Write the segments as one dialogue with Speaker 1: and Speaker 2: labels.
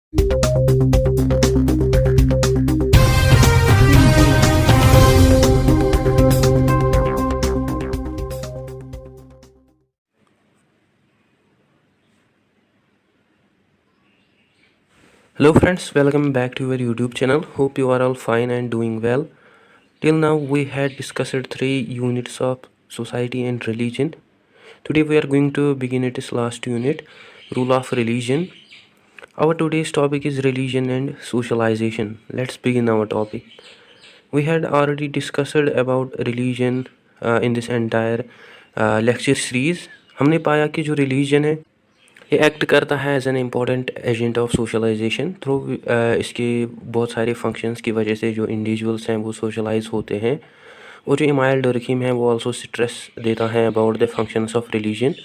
Speaker 1: Hello friends, welcome back to our YouTube channel. Hope you are all fine and doing well. Till now we had discussed 3 units of society and religion. Today we are going to begin its last unit, rule of religion. Our today's topic is religion and socialization. Let's begin our topic. We had already discussed about religion in this entire lecture series. हमने पाया कि जो religion है ये act करता है as an important agent of socialization through इसके बहुत सारे फंक्शंस की वजह से जो इंडिविजुअल्स हैं वो सोशलाइज होते हैं। और जो इमाइल डुर्खीम है वो आल्सो स्ट्रेस देता है about the functions of religion.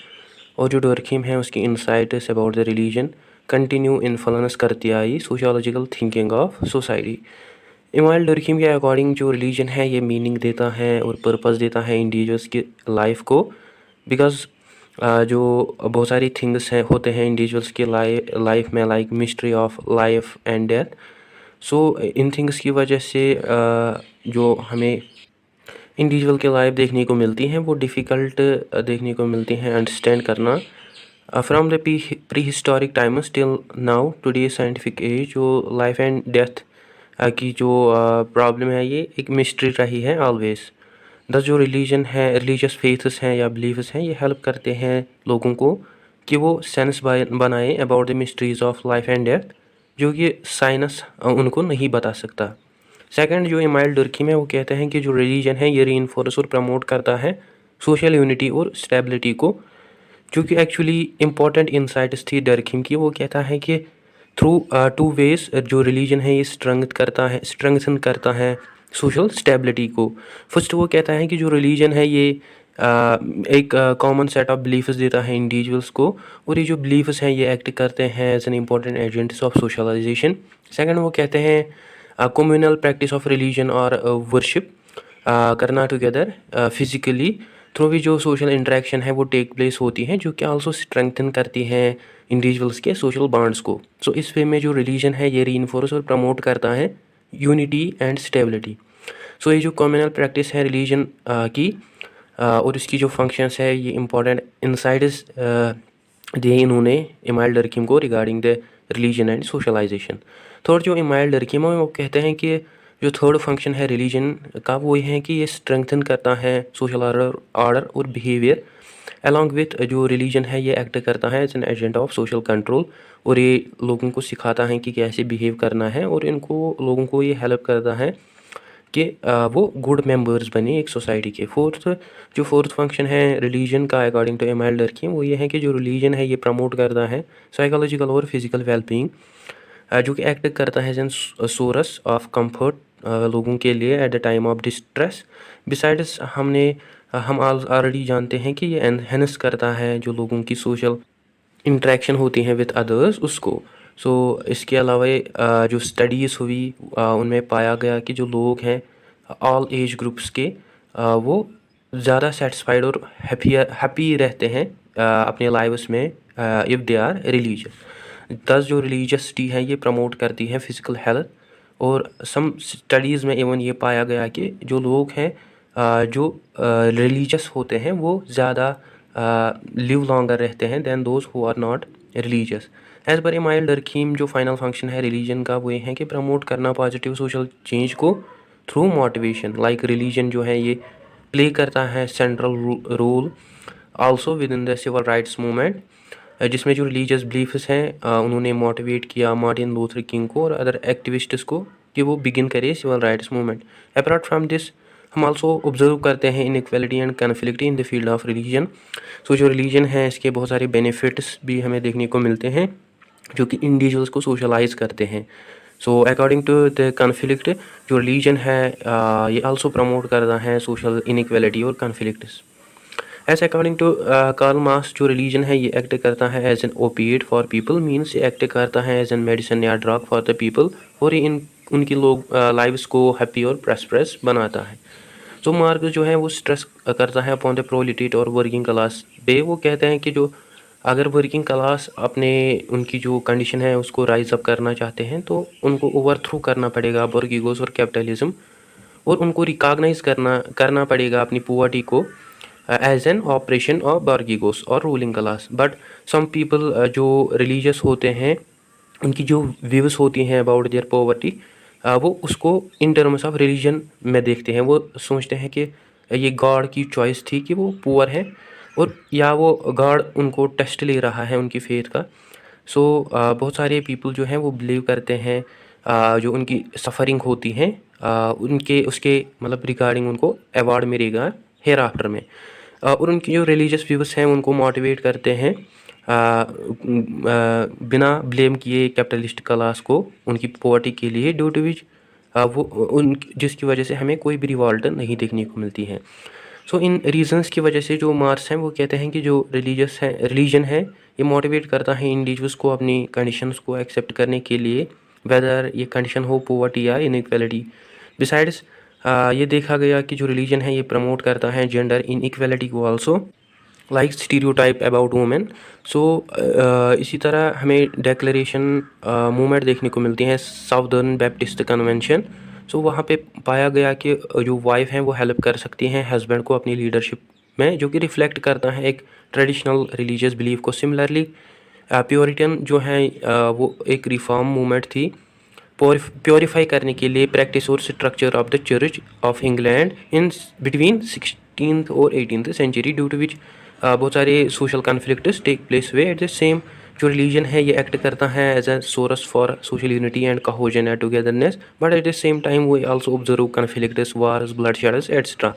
Speaker 1: और जो डुर्खीम है उसकी insights about the religion continue influence करती आई sociological thinking of society. Emile Durkheim के अकॉर्डिंग जो रिलीजन है ये मीनिंग देता है और पर्पस देता है इंडिविजुअल्स की लाइफ को। बिकॉज जो बहुत सारी थिंग्स हैं होते हैं इंडिविजुअल्स के लाइफ में, like mystery of life and death. So in things की वजह से जो हमें इंडिविजुअल के लाइफ देखने को मिलती हैं वो डिफ़िकल्ट देखने को मिलती हैं अंडरस्टैंड करना। From the pre historic times till now today scientific age जो लाइफ एंड डेथ की जो प्रॉब्लम है ये एक मिस्ट्री रही है ऑलवेज़। दस जो रिलीजन है, रिलीजियस फेथ्स हैं या बिलीव्स हैं, ये हेल्प करते हैं लोगों को कि वो सेंस बनाए about the mysteries of life and death, जो कि साइंस उनको नहीं बता सकता। सेकंड जो इमाइल डुर्खीम है वो कहते हैं कि जो रिलीजन है ये रीइंफोर्स और प्रमोट करता है सोशल यूनिटी और स्टेबिलिटी को, जो कि एक्चुअली इम्पॉर्टेंट इंसाइट्स थी डुर्खीम की। वो कहता है कि थ्रू 2 वेज जो रिलीजन है ये स्ट्रेंथन करता है सोशल स्टेबिलिटी को। फर्स्ट वो कहता है कि जो रिलीजन है ये एक कॉमन सेट ऑफ बिलीफ्स देता है इंडिविजुअल्स को, और ये जो बिलीफ्स हैं ये एक्ट करते हैं as an important agents of socialization. Second वो कहते हैं कम्युनल प्रैक्टिस ऑफ रिलीजन और वर्शिप करना टुगेदर फिजिकली, थ्रू भी जो सोशल इंटरेक्शन है वो टेक प्लेस होती है, जो कि आल्सो स्ट्रेंथन करती हैं इंडिविजुअल्स के सोशल बॉन्ड्स को। सो इस वे में जो रिलीजन है ये रीइंफोर्स और प्रमोट करता है यूनिटी एंड स्टेबिलिटी। सो ये जो कम्युनल प्रैक्टिस है रिलीजन की और इसकी जो फंक्शंस है ये इम्पॉर्टेंट इंसाइट्स दिए इन्होंने इमाइल डुर्खीम को regarding the religion and socialization. Third जो इमाइल डुर्खीम है वो कहते हैं कि जो थर्ड फंक्शन है रिलीजन का वो ये है कि ये स्ट्रेंथन करता है सोशल ऑर्डर और बिहेवियर। अलॉन्ग विथ जो रिलीजन है ये एक्ट करता है as an agent of social control, और ये लोगों को सिखाता है कि कैसे बिहेव करना है, और इनको लोगों को ये हेल्प करता है कि वो गुड मेंबर्स बने एक सोसाइटी के। फोर्थ फंक्शन है रिलीजन का अकॉर्डिंग टू इमाइल डुर्खीम वो ये है कि जो रिलीजन है ये प्रमोट करता है साइकोलॉजिकल और फिजिकल वेलबींग, जो कि एक्ट करता है as an source of comfort लोगों के लिए at the time of distress. Besides हम ऑलरेडी जानते हैं कि ये एनहेंस करता है जो लोगों की सोशल इंटरेक्शन होती हैं विद अदर्स उसको। सो इसके अलावा जो स्टडीज़ हुई उनमें पाया गया कि जो लोग हैं ऑल एज ग्रुप्स के वो ज़्यादा सेटिस्फाइड और हैप्पी रहते हैं अपने लाइव्स में इफ़ दे आर रिलीजियस। दस जो रिलीजियसिटी है ये प्रमोट करती है फिज़िकल हेल्थ, और सम स्टडीज़ में इवन ये पाया गया कि जो लोग हैं जो रिलीजियस होते हैं वो ज़्यादा लिव लॉन्गर रहते हैं than those who are not religious. As per Emile Durkheim जो फाइनल फंक्शन है रिलीजन का वो ये है कि प्रमोट करना पॉजिटिव सोशल चेंज को थ्रू मोटिवेशन। लाइक रिलीजन जो है ये प्ले करता है central role also with in the civil rights movement, जिसमें जो रिलीजियस बिलीफ्स हैं उन्होंने मोटिवेट किया मार्टिन लूथर किंग को और अदर एक्टिविस्ट्स को कि वो बिगिन करे civil rights movement. Apart from this हम आल्सो ऑब्जर्व करते हैं inequality and conflict in the field of religion. So जो रिलीजन है इसके बहुत सारे बेनिफिट्स भी हमें देखने को मिलते हैं जो कि इंडिविजुअल्स को सोशलाइज करते हैं। So according to the conflict जो रिलीजन है ये आल्सो प्रमोट करता है सोशल इनइक्वालिटी और conflicts. As according to Karl Marx जो रिलीजन है ये एक्ट करता है as an opiate for people, means ये एक्ट करता है एज एन मेडिसिन या ड्रग फॉर द पीपल, और ये उनकी लोग लाइव्स को हैप्पी और प्रॉस्परस बनाता है। तो मार्क्स जो है वो स्ट्रेस करता है अपॉन द प्रोलिटेट और वर्किंग क्लास पे। वो कहते हैं कि जो अगर वर्किंग क्लास अपने उनकी जो कंडीशन है उसको राइज अप करना चाहते हैं तो उनको ओवरथ्रो करना पड़ेगा बॉर्गीगोस और कैपिटलिज्म, और उनको रिकॉग्नाइज करना पड़ेगा अपनी पुअर्टी को as an operation of bourgeois और ruling class. But some people जो रिलीजियस होते हैं, उनकी जो व्यूज़ होती हैं अबाउट देयर पॉवर्टी, वो उसको इन टर्म्स ऑफ रिलीजन में देखते हैं। वो सोचते हैं कि ये गॉड की चॉइस थी कि वो पुअर है, और या वो गॉड उनको टेस्ट ले रहा है उनकी फेथ का। सो बहुत सारे पीपल जो हैं वो बिलीव करते हैं जो उनकी सफ़रिंग होती हैं उनके उसके मतलब रिगार्डिंग उनको अवार्ड मिलेगा हेयर आफ्टर में। और उनकी जो रिलीजियस व्यूज़ हैं उनको मोटिवेट करते हैं बिना ब्लेम किए कैपिटलिस्ट क्लास को उनकी पॉवर्टी के लिए, ड्यू टू विच वो उन जिसकी वजह से हमें कोई भी रिवॉल्ट नहीं देखने को मिलती है। सो इन रीजंस की वजह से जो मार्क्स हैं वो कहते हैं कि जो रिलीजन है ये मोटिवेट करता है इंडिविजुअल्स को अपनी कंडीशंस को एक्सेप्ट करने के लिए, वेदर ये कंडीशन हो पॉवर्टी या इनइक्वालिटी। बिसाइड्स ये देखा गया कि जो रिलीजन है ये प्रमोट करता है जेंडर इनइक्वालिटी को also, like stereotype about women. So इसी तरह हमें डेक्लेरेशन मूवमेंट देखने को मिलती हैं साउदर्न बैप्टिस्ट कन्वेंशन। सो वहाँ पे पाया गया कि जो वाइफ हैं वो हेल्प कर सकती हैं हस्बैंड को अपनी लीडरशिप में, जो कि रिफ्लेक्ट करता है एक ट्रेडिशनल रिलीजियस बिलीफ को। सिमिलरली प्योरिटन जो है वो एक रिफॉर्म मूवमेंट थी प्योरीफाई करने के लिए प्रैक्टिस और structure of the church of England in between 16th और 18th century, due to which बहुत सारे सोशल कॉन्फ्लिक्ट्स टेक प्लेस हुए। एट द सेम जो रिलीजन है ये एक्ट करता है as a source for social unity and cohesion and togetherness, but at the same time we also observe conflicts, wars, bloodsheds etcetera.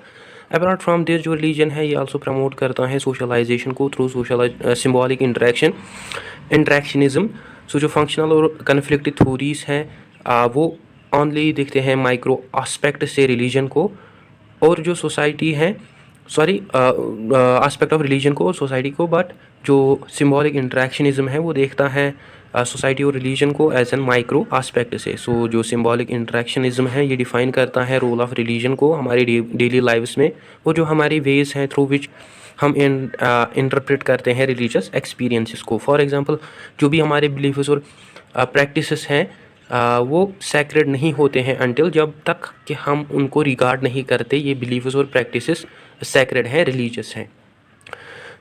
Speaker 1: Apart from this जो religion है ये also promote करता है सोशलाइजेशन को थ्रू सोशल सिम्बॉलिक इंट्रैक्शनिज्म। सो जो functional और conflict theories हैं वो ओनली देखते हैं माइक्रो एस्पेक्ट से रिलीजन को, और जो सोसाइटी है एस्पेक्ट ऑफ रिलीजन को और सोसाइटी को, बट जो सिम्बॉलिक इंट्रैक्शनिज्म है वो देखता है सोसाइटी और रिलीजन को एज एन माइक्रो एस्पेक्ट से। सो जो सिम्बॉलिक इंट्रैक्शनिज्म है ये डिफ़ाइन करता है रोल ऑफ रिलीजन को हमारी डेली लाइफ्स में, वो जो हमारी वेज हैं थ्रू विच हम इंटरप्रेट करते हैं रिलीजियस एक्सपीरियंसेस को। फॉर एग्जांपल जो भी हमारे बिलीफ्स और प्रैक्टिसेस हैं वो सैक्रेड नहीं होते हैं अनटिल जब तक कि हम उनको रिगार्ड नहीं करते ये बिलीफ्स और प्रैक्टिसेस सैक्रेड हैं, रिलीजियस हैं।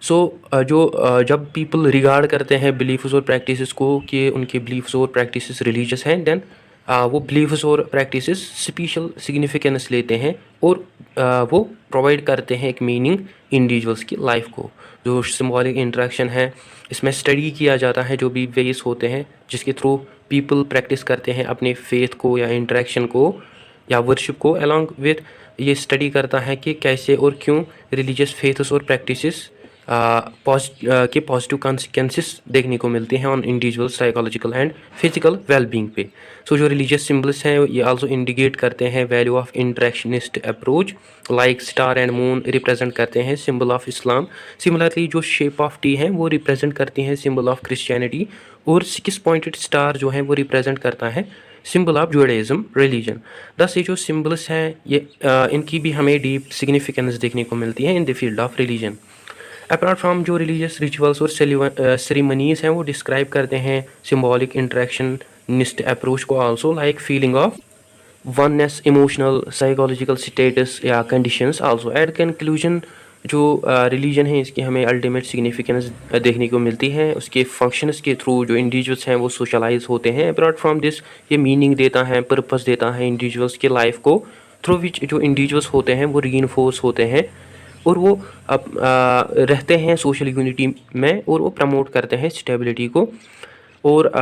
Speaker 1: सो जब पीपल रिगार्ड करते हैं बिलीफ्स और प्रैक्टिसेस को कि उनके बिलीफ्स और प्रैक्टिसेस रिलीजियस हैं, देन वो बिलीफ्स और प्रैक्टिसेस स्पेशल सिग्निफिकेंस लेते हैं और वो प्रोवाइड करते हैं एक मीनिंग इंडिविजुअल्स की लाइफ को। जो सिम्बॉलिक इंट्रैक्शन है इसमें स्टडी किया जाता है जो भी वेज होते हैं जिसके थ्रू पीपल प्रैक्टिस करते हैं अपने फेथ को या इंट्रैक्शन को या वर्शिप को, अलॉन्ग विथ ये स्टडी करता है कि कैसे और क्यों रिलीजियस फेथ्स और प्रैक्टिसेस के पॉजिटिव कॉन्सिक्वेंसेस देखने को मिलते हैं on individual psychological and physical wellbeing पे। सो जो रिलीजियस सिम्बल्स हैं ये आल्सो इंडिकेट करते हैं value of interactionist approach, like star and moon represent करते हैं सिंबल ऑफ इस्लाम। सिमिलरली जो शेप ऑफ टी हैं वो रिप्रेजेंट करती हैं सिंबल ऑफ क्रिश्चियनिटी, और 6 पॉइंटेड स्टार जो है वो रिप्रेजेंट करता है सिंबल ऑफ जुडाइज्म रिलीजन। दस ये जो सिम्बल्स हैं ये इनकी भी हमें डीप सिग्निफिकेंस देखने को मिलती है इन the field of religion. Apart from जो रिलीजियस रिचुअल्स और सेरेमनीज हैं वो डिस्क्राइब करते हैं सिम्बॉलिक इंट्रैक्शनिस्ट अप्रोच को also, like feeling of oneness, emotional psychological status या कंडीशंस आल्सो। एट कंक्लूजन जो रिलीजन है इसकी हमें अल्टीमेट सिग्निफिकेंस देखने को मिलती है उसके फंक्शंस के थ्रू जो इंडिविजुअल्स हैं वो सोशलाइज होते हैं। अपार्ट फ्राम दिस ये मीनिंग देता है, पर्पस देता है इंडिविजुअल्स की लाइफ को, थ्रू विच जो इंडिविजुअल्स होते हैं वो रीइंफोर्स होते हैं और वो रहते हैं सोशल यूनिटी में, और वो प्रमोट करते हैं स्टेबिलिटी को, और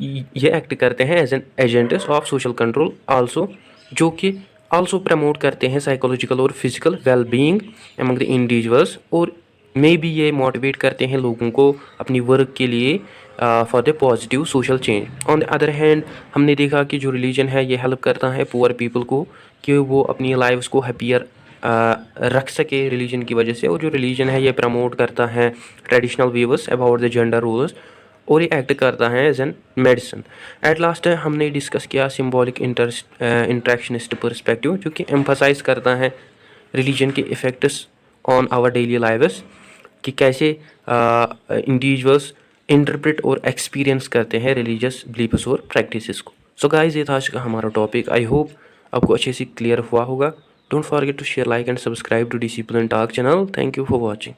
Speaker 1: ये एक्ट करते हैं as an agents of social control also, जो कि आल्सो प्रमोट करते हैं साइकोलॉजिकल और physical wellbeing among the individuals, और मे बी ये मोटिवेट करते हैं लोगों को अपनी वर्क के लिए for the positive social change. On the other hand हमने देखा कि जो रिलीजन है ये हेल्प करता है पुअर पीपल को कि वो अपनी लाइफ्स को हैप्पियर रख सके रिलीजन की वजह से, और जो रिलीजन है ये प्रमोट करता है traditional views about the gender roles, और ये एक्ट करता है as an medicine. At last हमने डिस्कस किया सिम्बॉलिक इंट्रैक्शनिस्ट पर्सपेक्टिव, जो कि एम्फसाइज करता है रिलीजन के effects on our daily lives. कि कैसे इंडिविजुअल्स इंटरप्रेट और एक्सपीरियंस करते हैं रिलीजियस बिलीफ्स और प्रैक्टिसेस को। सो गाइस, ये था आज का हमारा टॉपिक। आई होप आपको अच्छे से क्लियर हुआ होगा। Don't forget to share, like and subscribe to discipline talk channel. Thank you for watching.